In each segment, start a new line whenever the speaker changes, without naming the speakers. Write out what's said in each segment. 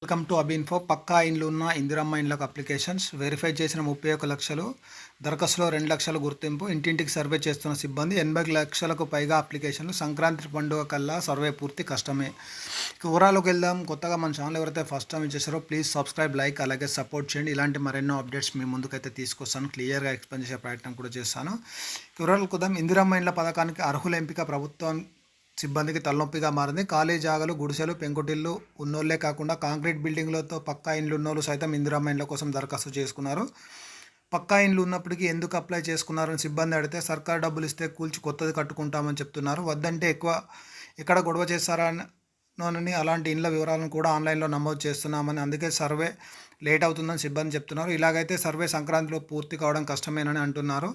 Welcome to అబిన్ఫో. పక్కా ఇండ్లు ఉన్న ఇందిరమ్మ ఇండ్లకు అప్లికేషన్స్ వెరిఫై చేసిన 31 లక్షలు, దరఖాస్తులో 2 లక్షల గుర్తింపు, ఇంటింటికి సర్వే చేస్తున్న సిబ్బంది 80 లక్షలకు పైగా అప్లికేషన్లు. సంక్రాంతి పండుగ కల్లా సర్వే పూర్తి కష్టమే. వివరాలకు వెళ్దాం. కొత్తగా మన ఛానల్ ఎవరైతే ఫస్ట్ టైం చేశారో ప్లీజ్ సబ్స్క్రైబ్, లైక్, అలాగే సపోర్ట్ చేయండి. ఇలాంటి మరెన్నో అప్డేట్స్ మీ ముందుకైతే తీసుకొస్తాను. క్లియర్గా ఎక్స్ప్లెయిన్ చేసే ప్రయత్నం కూడా చేస్తాను. వివరాలకు వద్దాం. ఇందిరమ్మ ఇండ్ల పథకానికి అర్హుల ఎంపిక ప్రభుత్వం సిబ్బందికి తలనొప్పిగా మారింది. ఖాళీ జాగలు, గుడిసెలు, పెంకుటిల్లు ఉన్నోళ్లే కాకుండా కాంక్రీట్ బిల్డింగ్లతో పక్కా ఇండ్లు ఉన్నోళ్ళు సైతం ఇందిరమ్మ ఇండ్ల కోసం దరఖాస్తు చేసుకున్నారు. పక్కా ఇండ్లు ఉన్నప్పటికీ ఎందుకు అప్లై చేసుకున్నారని సిబ్బంది అడిగితే సర్కారు డబ్బులు ఇస్తే కూల్చి కొత్తది కట్టుకుంటామని చెప్తున్నారు. వద్దంటే ఎక్కడ గొడవ చేస్తారనని అలాంటి ఇండ్ల వివరాలను కూడా ఆన్లైన్లో నమోదు చేస్తున్నామని, అందుకే సర్వే లేట్ అవుతుందని సిబ్బంది చెప్తున్నారు. ఇలాగైతే సర్వే సంక్రాంతిలో పూర్తి కావడం కష్టమేనని అంటున్నారు.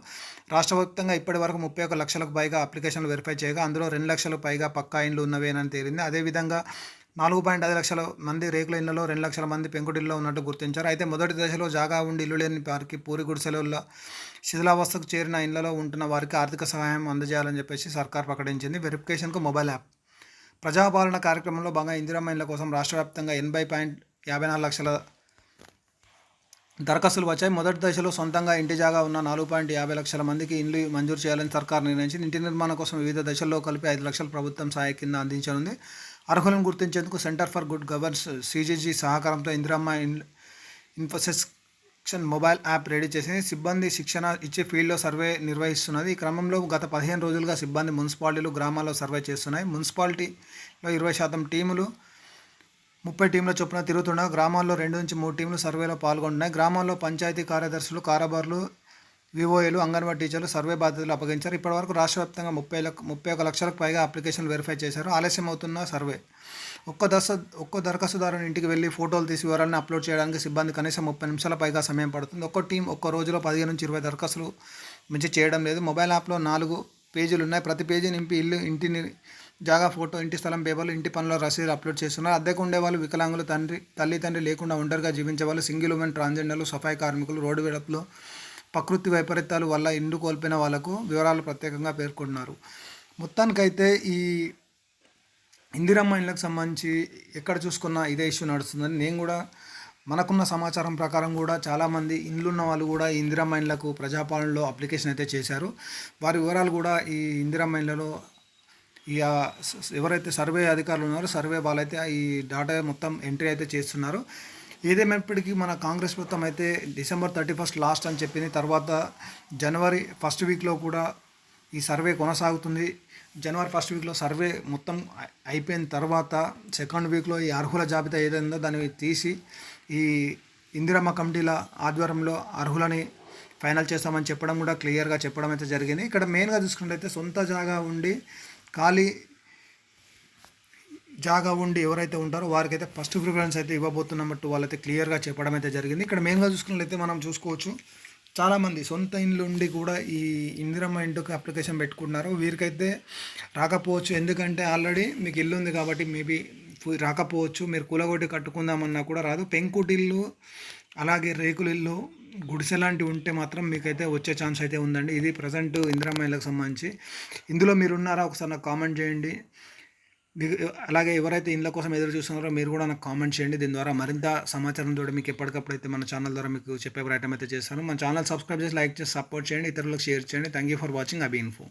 రాష్ట్ర వ్యాప్తంగా ఇప్పటి వరకు 31 లక్షలకు పైగా అప్లికేషన్లు వెరిఫై చేయగా అందులో 2 లక్షలకు పైగా పక్కా ఇండ్లు ఉన్నవేనని తేలింది. అదేవిధంగా 4.5 లక్షల మంది రేకుల ఇళ్లలో 2 లక్షల మంది పెంకుటిల్లో ఉన్నట్టు గుర్తించారు. అయితే మొదటి దశలో జాగా ఉండి ఇల్లు లేని వారికి, పూరి గుడిసెల శిథిలావస్థకు చేరిన ఇళ్లలో ఉంటున్న వారికి ఆర్థిక సహాయం అందజేయాలని చెప్పేసి సర్కార్ ప్రకటించింది. వెరిఫికేషన్కు మొబైల్ యాప్. ప్రజాపాలన కార్యక్రమంలో భాగంగా ఇందిరమ్మ ఇండ్ల కోసం రాష్ట్ర వ్యాప్తంగా 80.54 లక్షల దరఖాస్తులు వచ్చాయి. మొదటి దశలో సొంతంగా ఇంటి జాగా ఉన్న 4.50 లక్షల మందికి ఇండ్లు మంజూరు చేయాలని సర్కార్ నిర్ణయించింది. ఇంటి నిర్మాణం కోసం వివిధ దశల్లో కలిపి 5 లక్షలు ప్రభుత్వం సహాయ కింద అందించనుంది. అర్హులను గుర్తించేందుకు centre for good governance (CGG) సహకారంతో Indiramma information mobile app ready చేసింది. సిబ్బంది శిక్షణ ఇచ్చి ఫీల్డ్లో సర్వే నిర్వహిస్తున్నది. ఈ క్రమంలో గత 15 రోజులుగా సిబ్బంది మున్సిపాలిటీలు, గ్రామాల్లో సర్వే చేస్తున్నాయి. మున్సిపాలిటీలో 20% టీములు 30 టీంల చొప్పున తిరుగుతుండగా గ్రామాల్లో 2 నుంచి 3 టీంలు సర్వేలో పాల్గొంటున్నాయి. గ్రామాల్లో పంచాయతీ కార్యదర్శులు, కారబార్లు, వివోఏలు, అంగన్వాడీ టీచర్లు సర్వే బాధ్యతలు అప్పగించారు. ఇప్పటివరకు రాష్ట్ర వ్యాప్తంగా 31 లక్షలకు పైగా అప్లికేషన్లు వెరిఫై చేశారు. ఆలస్యం అవుతున్న సర్వే. ఒక్కో దరఖాస్తుదారుని ఇంటికి వెళ్ళి ఫోటోలు తీసి వివరాలను అప్లోడ్ చేయడానికి సిబ్బంది కనీసం 30 నిమిషాల పైగా సమయం పడుతుంది. ఒక్కో టీం ఒక్కో రోజులో 15 నుంచి 20 దరఖాస్తులు మించి చేయడం లేదు. మొబైల్ యాప్లో 4 పేజీలు ఉన్నాయి. ప్రతి పేజీ నింపి ఇంటిని జాగా ఫోటో, ఇంటి స్థలం పేపర్లు, ఇంటి పనుల రసీదులు అప్లోడ్ చేస్తున్నారు. అద్దెకు ఉండేవాళ్ళు, వికలాంగులు, తల్లి లేకుండా ఒంటరిగా జీవించే వాళ్ళు, సింగిల్ ఉమెన్, ట్రాన్స్జెండర్లు, సఫాయి కార్మికులు, రోడ్డు వెడపులో ప్రకృతి వైపరీత్యాల వల్ల ఇండ్లు కోల్పోయిన వాళ్లకు వివరాలు ప్రత్యేకంగా పేర్కొన్నారు. మొత్తానికైతే ఈ ఇందిరమ్మ ఇండ్లకు సంబంధించి ఎక్కడ చూసుకున్నా ఇదే ఇష్యూ నడుస్తుందని, నేను కూడా మనకున్న సమాచారం ప్రకారం కూడా చాలామంది ఇండ్లున్న వాళ్ళు కూడా ఈ ఇందిరమ్మ ఇండ్లకు ప్రజాపాలనలో అప్లికేషన్ అయితే చేశారు. వారి వివరాలు కూడా ఈ ఇందిరమ్మ ఇండ్లలో ఎవరైతే సర్వే అధికారులు ఉన్నారో సర్వే వాళ్ళైతే ఈ డాటా మొత్తం ఎంట్రీ అయితే చేస్తున్నారు. ఏదేమైనప్పటికీ మన కాంగ్రెస్ ప్రభుత్వం అయితే December 31 లాస్ట్ అని చెప్పింది. తర్వాత January 1st వీక్లో కూడా ఈ సర్వే కొనసాగుతుంది. January 1st వీక్లో సర్వే మొత్తం అయిపోయిన తర్వాత 2nd వీక్లో ఈ అర్హుల జాబితా ఏదైందో దాన్ని తీసి ఈ ఇందిరమ్మ కమిటీల ఆధ్వర్యంలో అర్హులని ఫైనల్ చేస్తామని చెప్పడం కూడా క్లియర్గా చెప్పడం అయితే జరిగింది. ఇక్కడ మెయిన్గా చూసుకుంటే సొంత జాగా ఉండి ఖాళీ జాగా ఉండి ఎవరైతే ఉంటారో వారికైతే ఫస్ట్ ప్రిఫరెన్స్ అయితే ఇవ్వబోతున్నట్టు వాళ్ళైతే క్లియర్గా చెప్పడం అయితే జరిగింది. ఇక్కడ మెయిన్గా చూసుకున్నట్లయితే మనం చూసుకోవచ్చు, చాలామంది సొంత ఇండ్లు ఉండి కూడా ఈ ఇందిరమ్మ ఇంటికి అప్లికేషన్ పెట్టుకుంటున్నారు. వీరికైతే రాకపోవచ్చు, ఎందుకంటే ఆల్రెడీ మీకు ఇల్లు ఉంది కాబట్టి మేబీ రాకపోవచ్చు. మీరు కూలగొట్టి కట్టుకుందామన్నా కూడా రాదు. పెంకుటిల్లు, అలాగే రేకుల ఇల్లు, గుడిసె లాంటివి ఉంటే మాత్రం మీకైతే వచ్చే ఛాన్స్ అయితే ఉందండి. ఇది ప్రజెంట్ ఇందిరమ్మ ఇళ్ళకి సంబంధించి. ఇందులో మీరు ఉన్నారా ఒకసారి నాకు కామెంట్ చేయండి. అలాగే ఎవరైతే ఇండ్ల కోసం ఎదురు చూస్తున్నారో మీరు కూడా నాకు కామెంట్ చేయండి. దీని ద్వారా మరింత సమాచారం ద్వారా మీకు ఎప్పటికప్పుడు అయితే మన ఛానల్ ద్వారా మీకు చెప్పే ప్రయత్నం అయితే చేస్తాను. మన ఛానల్ సబ్స్క్రైబ్ చేసి, లైక్ చేసి, సపోర్ట్ చేయండి, ఇతరులకు షేర్ చేయండి. Thank you for watching అబిన్ఫో.